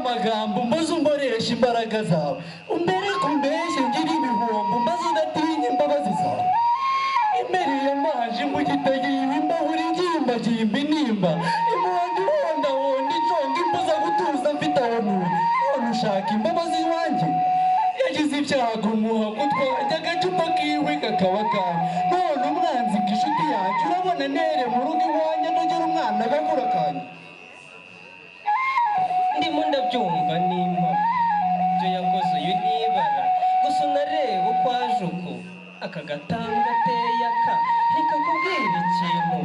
amagambo mbaze umboresha imbaraga zawe umbere kumbeshye ngira ibihombo mbaze udatinya imbabazi zawe imereye amaje mu gitagira imbahuri ngimba inimba imuhanda ihonda honda iconga imbuza gutuza mfite aho ntuye none ushaka imbabazi iwanjye yagize ibyago umuha gutwajya agacupa kiwe kakaba kawe none umwanzi bw'inshuti yanjye urabona nere mu rugo iwanjye nugera umwana agakura kanya ndimo ndabyumva nimba ibyo yakoze uyu nibara gusa unareba uko aje uko aka gatanga ateye aka ntikakubwira ikintu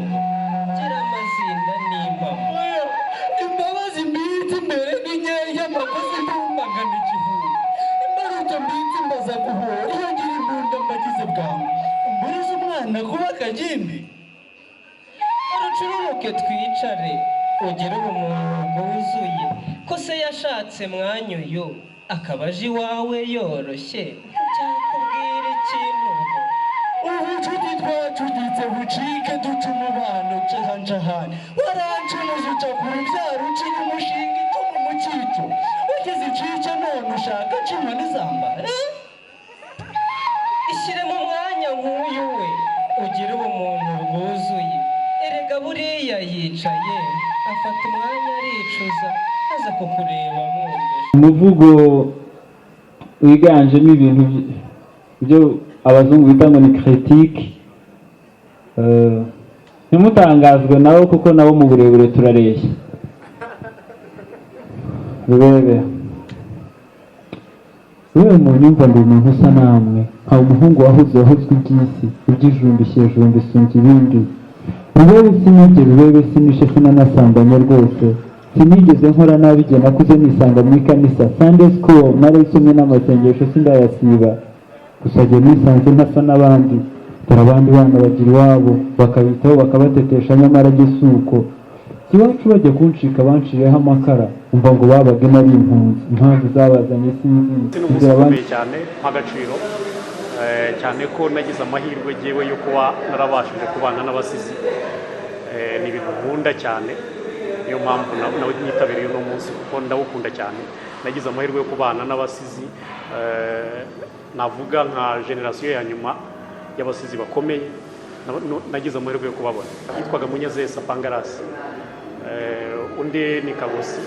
gira amazinda nimba imbabazi mbitse imbere ni nkeya amakosa imbungagana igihumbi imbaruto mbitse imbaza guhora iyo ngira imbunda mbagize bwangu umburize umwana kuba akagimbi urucururuke twicare ugire ubumuntu bwuzuye ko se yashatse mwanya uyu akaba aje iwawe yoroshye cyakubwira ikintu ubucuti twacuditse bucike duca umubano nshahani warancuruza uca ku rubyaro ucinya umushinga ituma umukico ugeze icice none ushaka ncima n'izambara ishyire mu mwanya nk'uyu we ugire ubumuntu bwuzuye erega buriya yicaye afata umwanya aricuza aza kukureba mwumve umuvugo wiganjemo ibintu byo abazungu bita ngo ni critique ntimutangazwe nabo kuko nabo mu burebure turareshya rubebe wewe mu nyumva ndi umuntu usa namwe nka umuhungu wahoze iby'isi iby'ijumbi isunze ibindi rubebe sinigeze rubebe sinishe sinanasambanye rwose sinigeze nkora nabi igihe nakuze nisanga mu ikanisa Sunday school narayisomye n'amasengesho sindayasiba gusa jye nisanze ntasa n'abandi dore abandi bana bagira iwabo bakabitaho bakabatetesha nyamara gisuko iwacu bajya kuncika banciyeho amakara umva ngo babaga nari impunzi impamvu zabazanye sinzi abandi cyane nk'agaciro cyane ko nagize amahirwe yewe yo kuba narabashije kubana n'abasizi ni ibintu nkunda cyane niyo mpamvu nawe nyitabiriye uno munsi kuko ndawukunda cyane nagize amahirwe yo kubana n'abasizi navuga nka generasiyo ya nyuma y'abasizi bakomeye nagize amahirwe yo kubabona yitwaga Munezero Pangarasi undi ni Kagosi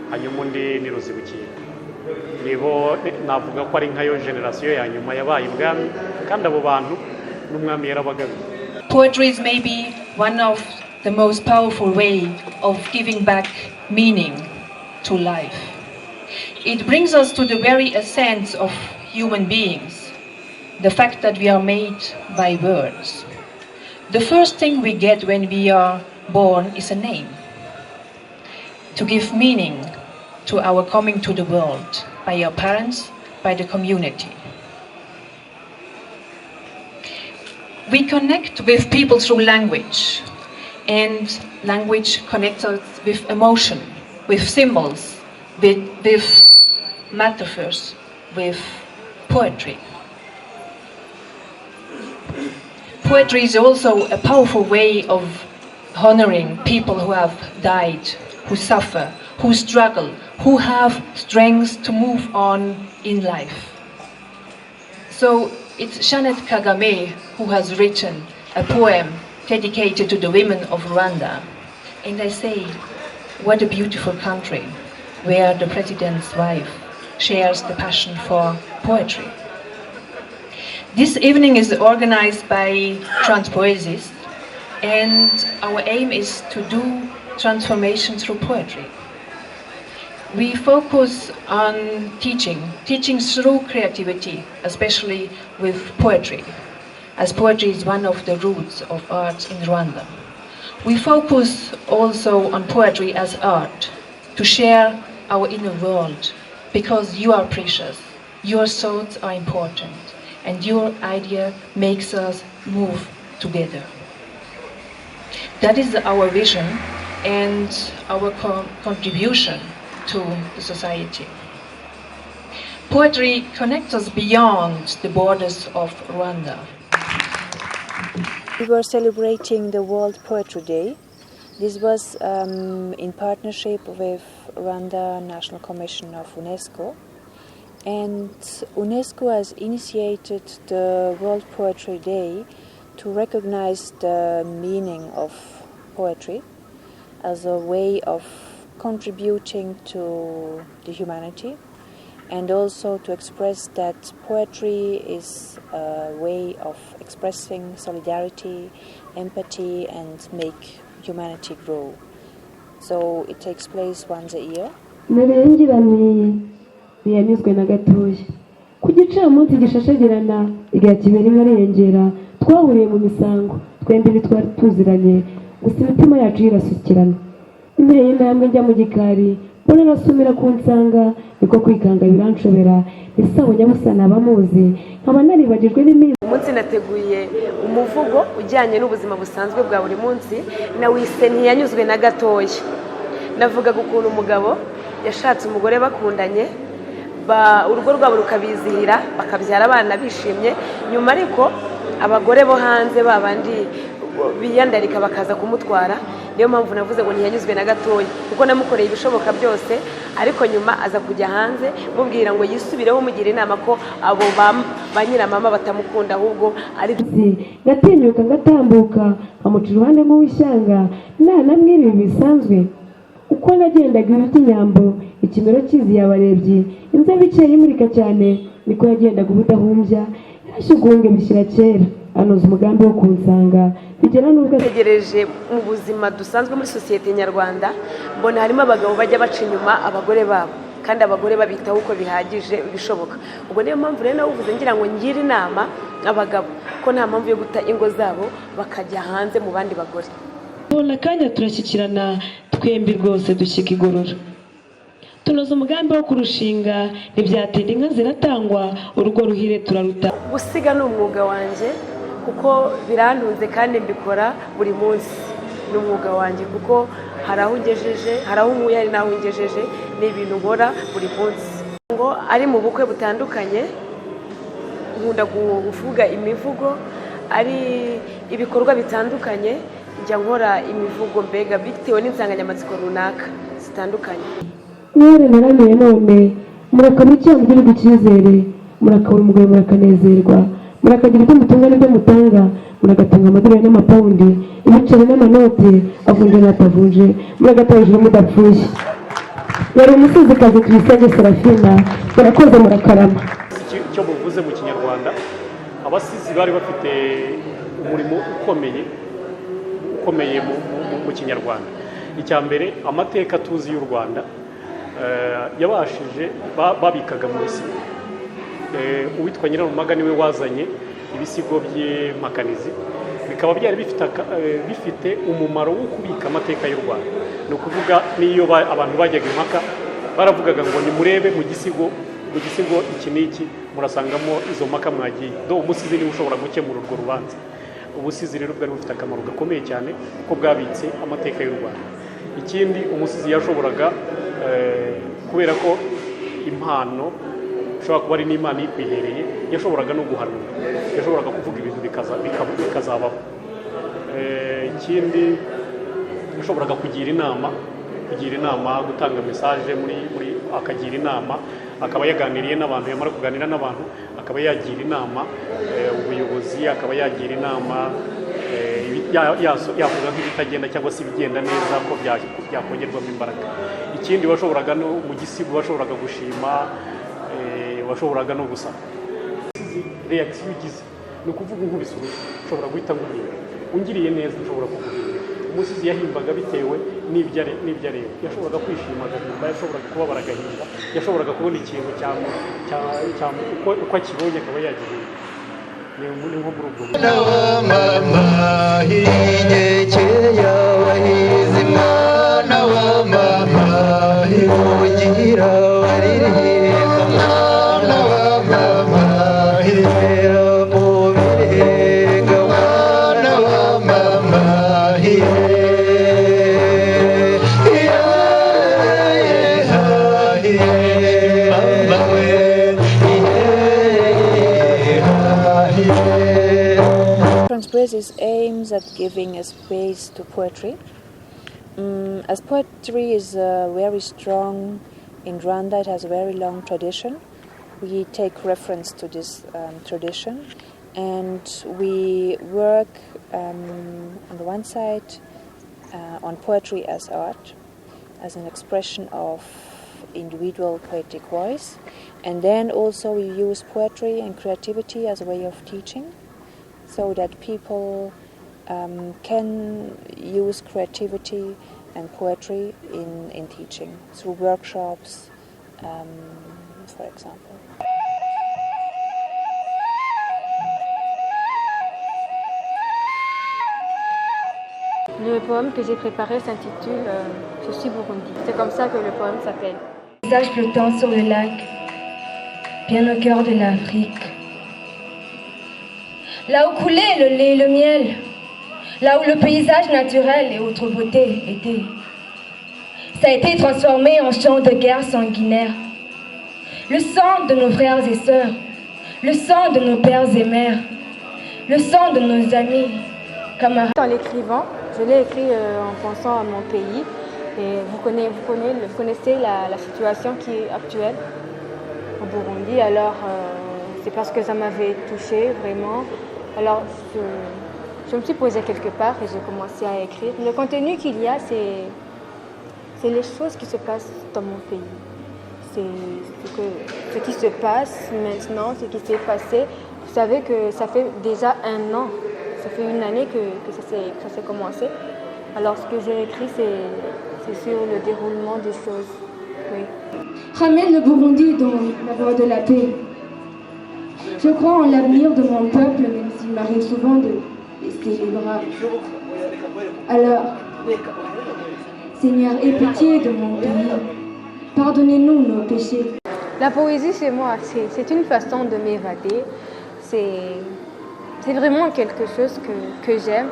hanyuma undi ni Ruzibukiye nibo navuga ko ari nkayo generasiyo ya nyuma yabaye ibwami kandi abo bantu n'umwami yarabagabiye. Poetry is maybe one of the most powerful way of giving back meaning to life. It brings us to the very essence of human beings, the fact that we are made by words. The first thing we get when we are born is a name, to give meaning to our coming to the world by our parents, by the community. We connect with people through language, and language connects us with emotion, with symbols, with metaphors, with poetry. Poetry is also a powerful way of honoring people who have died, who suffer, who struggle, who have strength to move on in life. So it's Jeannette Kagame who has written a poem dedicated to the women of Rwanda. And I say, what a beautiful country where the president's wife shares the passion for poetry. This evening is organized by Transpoesis, and our aim is to do transformation through poetry. We focus on teaching through creativity, especially with poetry, as poetry is one of the roots of art in Rwanda. We focus also on poetry as art, to share our inner world, because you are precious, your thoughts are important, and your idea makes us move together. That is our vision and our contribution to the society. Poetry connects us beyond the borders of Rwanda. We were celebrating the World Poetry Day, This was in partnership with Rwanda National Commission of UNESCO, and UNESCO has initiated the World Poetry Day to recognize the meaning of poetry as a way of contributing to the humanity, and also to express that poetry is a way of expressing solidarity, empathy, and make humanity grow. So it takes place once a year. ntiyanyuzwe na gatoya ku gicamunsi gishashagirana igihe kibera imwe ariyongera twahuriye mu misango twembi twari tuziranye gusa imitima yacu irasukirana inteye intambwe njya mu gikari mbona nasumira ku nsanga niko kwikanga biranshobera isabo nyabusana abamuzi nkaba naribagijwe n'iminsi. Umunsi nateguye umuvugo ujyanye n'ubuzima busanzwe bwa buri munsi nawise ntiyanyuzwe na gatoya. Navugaga ukuntu umugabo yashatse umugore bakundanye, urugo rwabo rukabizihira, bakabyara abana bishimye, nyuma ariko abagore bo hanze babandi biyandarika bakaza kumutwara. Niyo mpamvu navuze ngo ntiyanyuzwe na gatoya, kuko namukoreye ibishoboka byose, ariko nyuma aza kujya hanze mubwira ngo yisubireho, mugira inama ko abo ba nyiramama batamukunda, ahubwo ari ngatinyuka ngatambuka nkamuca iruhande nk'uwishyanga namwiriwe bisanzwe. Uko nagendaga ibiti nyambo ikimero kizi yabarebye inzobe ikeye imurika cyane, niko yagendaga ubudahumbya yarashyugunge bishyira kera anoza umugambi wo kunsanga bigera n'ubwo ategereje. Mu buzima dusanzwe muri sosiyete nyarwanda mbona harimo abagabo bajya baca inyuma abagore babo, kandi abagore babitaho uko bihagije bishoboka. Ubwo niyo mpamvu rero nawuvuze ngira ngo ngire inama abagabo ko nta mpamvu yo guta ingo zabo bakajya hanze mu bandi bagore. Bona kanya turashyikirana twembi rwose dushyika igorora, tunoza umugambi wo kurushinga, ntibyatinda inka ziratangwa urugo ruhire turaruta. Gusiga ni umwuga wanjye kuko birantunze kandi mbikora buri munsi. Ni umwuga wanjye kuko hari aho ungejeje, hari aho nkuye, hari n'aho ungejeje. Ni ibintu nkora buri munsi. Ngo ari mu bukwe butandukanye nkunda kuvuga imivugo, ari ibikorwa bitandukanye njya nkora imivugo mbega bitewe n'insanganyamatsiko runaka zitandukanye. Mwere naramiye none murakabura icyaha mu gihugu cyizere, murakabura umugabo murakanezerwa, murakagira ibyo mutunga n'ibyo mutanga, muragatanga amadolari n'amapawundi, ibiceri n'amanote avunje n'atavunje, muragata hejuru mudapfuye. Yari umusizikazi Tuyisenge Seraphine, murakoze murakarama. Icyo muvuze mu Kinyarwanda, abasizi bari bafite umurimo ukomeye mu Kinyarwanda. Icya mbere, amateka tuzi y'u Rwanda yabashije babikaga mu bisigo. Uwitwa Nyirarumaga niwe wazanye ibisigo by'impakanizi, bikaba byari bifite umumaro wo kubika amateka y'u Rwanda. Ni ukuvuga n'iyo abantu bajyaga impaka baravugaga ngo nimurebe mu gisigo iki n'iki murasangamo izo mpaka mwagiye. Umusizi niwe ushobora gukemura urwo rubanza. Ubusizi rero bwari bufite akamaro gakomeye cyane kuko bwabitse amateka y'u Rwanda. Ikindi, umusizi yashoboraga kubera ko impano ushobora kuba ari n'Imana ikwihereye, yashoboraga no guhanura, yashoboraga kuvuga ibintu bikazabaho. Ikindi, yashoboraga kugira inama, gutanga message akagira inama, akaba yaganiriye n'abantu, yamara kuganira n'abantu akaba yagira inama ubuyobozi, akaba yagira inama yavuga nk'ibitagenda cyangwa se ibigenda neza ko byakongerwamo imbaraga. Ikindi, washoboraga no mu gisigo washoboraga gushima, washoboraga no gusaba. Reaction ugize ni ukuvuga inkubise ushobora guhita nguhimba, ungiriye neza ushobora kuguhimba. Umusizi yahimbaga bitewe n'ibyo areba, yashoboraga kwishima agahimba, yashoboraga kubabara agahimba, yashoboraga kubona ikintu uko akibonye akaba yagihimba. Ni nko muri ubwo buryo. Transpoesis aims at giving a space to poetry As poetry is very strong in Rwanda, it has a very long tradition. We take reference to this tradition, and we work on the one side on poetry as art, as an expression of individual poetic voice, and then also we use poetry and creativity as a way of teaching, so that people can use creativity and poetry in teaching through workshops, for example. Le poème que j'ai préparé s'intitule Je suis Burundi. C'est comme ça que le poème s'appelle. Visage flottant sur le lac, bien au cœur de l'Afrique. Là où coulait le lait et le miel, là où le paysage naturel et autres beautés étaient. Ça a été transformé en champ de guerre sanguinaire. Le sang de nos frères et sœurs, le sang de nos pères et mères, le sang de nos amis, camarades. En l'écrivant, je l'ai écrit en pensant à mon pays. Et vous connaissez la situation qui est actuelle au Burundi. Alors, c'est parce que ça m'avait touchée vraiment. Alors, je me suis posée quelque part et j'ai commencé à écrire. Le contenu qu'il y a, c'est les choses qui se passent dans mon pays. C'est ce qui se passe maintenant, ce qui s'est passé. Vous savez que ça fait déjà 1 an, ça fait 1 année que ça s'est commencé. Alors, ce que j'ai écrit, c'est sur le déroulement des choses. Oui. Ramène le Burundi dans la voie de la paix. Je crois en l'avenir de mon peuple, même s'il m'arrive souvent de baisser les bras. Alors, Seigneur, aie pitié de mon pays. Pardonnez-nous nos péchés. La poésie, chez moi, c'est une façon de m'évader. C'est vraiment quelque chose que j'aime.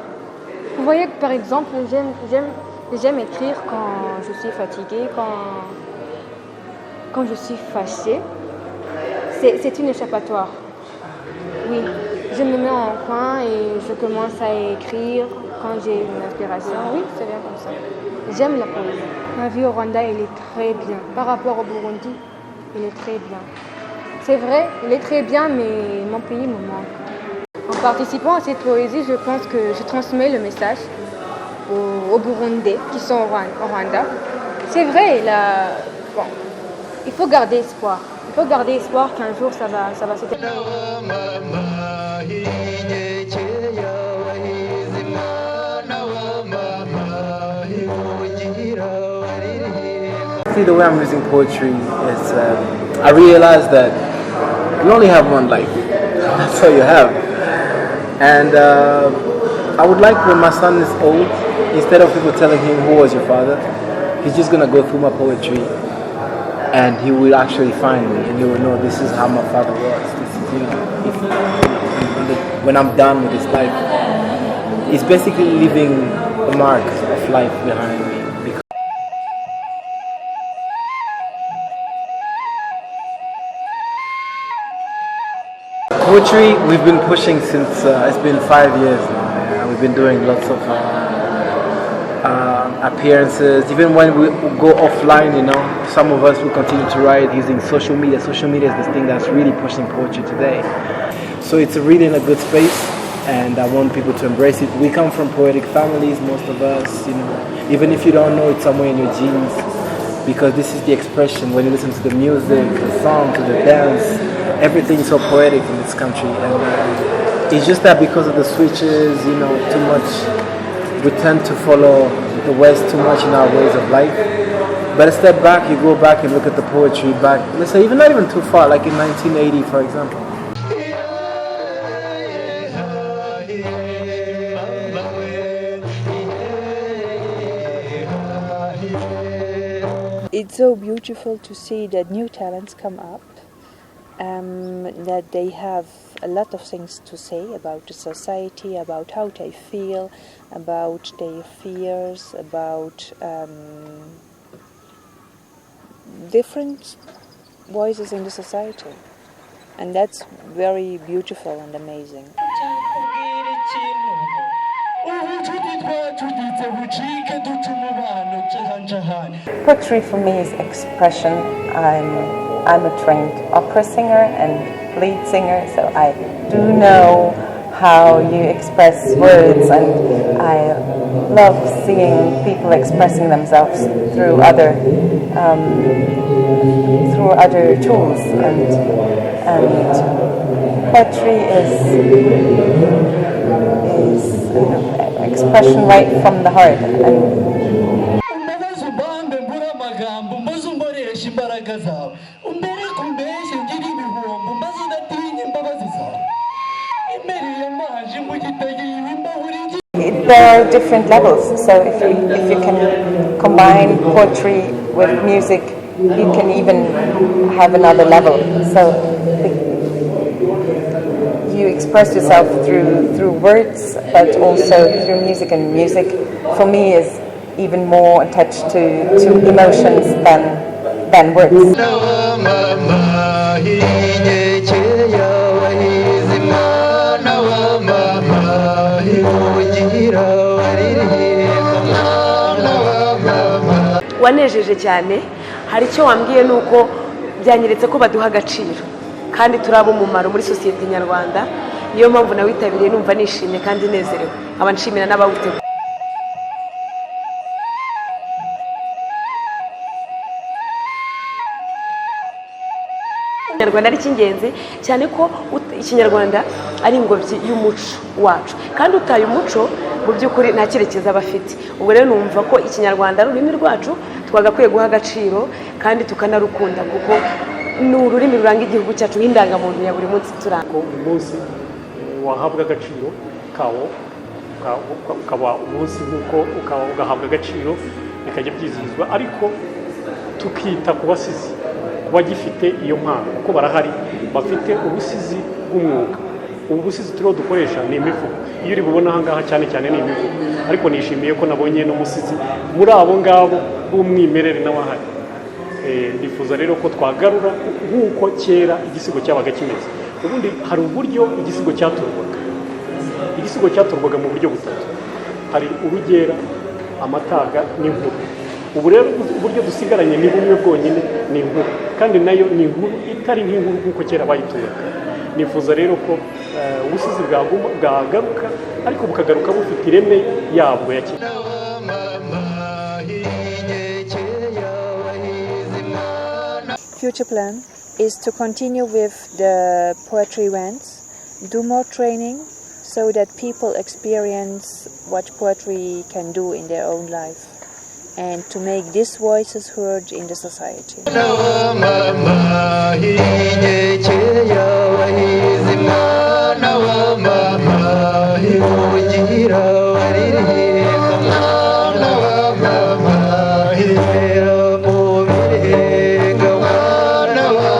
Vous voyez que, par exemple, j'aime écrire quand je suis fatiguée, quand je suis fâchée. C'est une échappatoire. Oui, je me mets en coin et je commence à écrire quand j'ai une inspiration. Oui, c'est bien comme ça. J'aime la poésie. Ma vie au Rwanda, elle est très bien. Par rapport au Burundi, elle est très bien. C'est vrai, elle est très bien, mais mon pays me manque. En participant à cette poésie, je pense que je transmets le message aux Burundais qui sont au Rwanda. C'est vrai, bon, il faut garder espoir. Il faut garder espoir qu'un jour ça va se terminer. See, the way I'm using poetry is I realize that you only have one life. That's all you have. And I would like when my son is old, instead of people telling him who was your father, he's just gonna go through my poetry and he will actually find me and he will know this is how my father was. This is, when I'm done with his life, it's basically leaving a mark of life behind me. Poetry, we've been pushing since it's been 5 years now. We've been doing lots of appearances. Even when we go offline, some of us will continue to write using social media. Social media is the thing that's really pushing poetry today. So it's really in a good space, and I want people to embrace it. We come from poetic families, most of us. Even if you don't know it, somewhere in your genes, because this is the expression. When you listen to the music, the song, to the dance, everything's so poetic in this country, and it's just that because of the switches, too much, we tend to follow the West too much in our ways of life. But a step back, you go back and look at the poetry back, let's say not even too far, like in 1980, for example. It's so beautiful to see that new talents come up, that they have a lot of things to say about the society, about how they feel, about their fears, about different voices in the society. And that's very beautiful and amazing. Poetry for me is expression. I'm a trained opera singer and lead singer, so I do know how you express words, and I love seeing people expressing themselves through other tools, and poetry is expression right from the heart. There are different levels, so if you can combine poetry with music, you can even have another level. So you express yourself through words, but also through music, and music for me is even more attached to emotions than words. wanejeje cyane. Hari icyo wambwiye nuko byanyeretse ko baduha agaciro kandi turaba umumaro muri sosiyete nyarwanda. Niyo mpamvu nawitabiriye numva nishimye kandi nezerewe. Aba nshimira n'abawutegura. Ikinyarwanda ari cy'ingenzi cyane ko ikinyarwanda ari ingobyi y'umuco wacu, kandi utaye umuco mu by'ukuri nta cyerekezo aba afite. Ubwo rero numva ko ikinyarwanda ari ururimi rwacu twagakwiye guha agaciro kandi tukanarukunda, kuko ni ururimi ruranga igihugu cyacu nk'indangamuntu ya buri munsi turanga. Uyu munsi wahabwa agaciro kawo, ukaba umunsi nk'uko ugahabwa agaciro bikajya byizihizwa, ariko tukita ku basizi bagifite iyo mpano, kuko barahari bafite ubusizi bw'umwuga. Ubu busizi turiho dukoresha ni imivugo, iyo uri bubona ahangaha cyane cyane ni imivugo, ariko nishimiye ko nabonye n'umusizi muri abo ngabo b'umwimerere n'abahari. Ndifuza rero ko twagarura nk'uko kera igisigo cyabaga kimeze. Ubundi hari uburyo igisigo cyaturwaga. Igisigo cyaturwaga mu buryo butatu: hari urugera, amataga n'inkuru. Ubu rero uburyo dusigaranye ni bumwe bwonyine, ni inkuru, kandi nayo ni inkuru itari nk'inkuru nk'uko kera bayituraga. Nifuza rero ko ubusizi bwagaruka, ariko bukagaruka bufite ireme yabwo ya kera. Future plan is to continue with the poetry events, do more training so that people experience what poetry can do in their own life, and to make these voices heard in the society. Mama,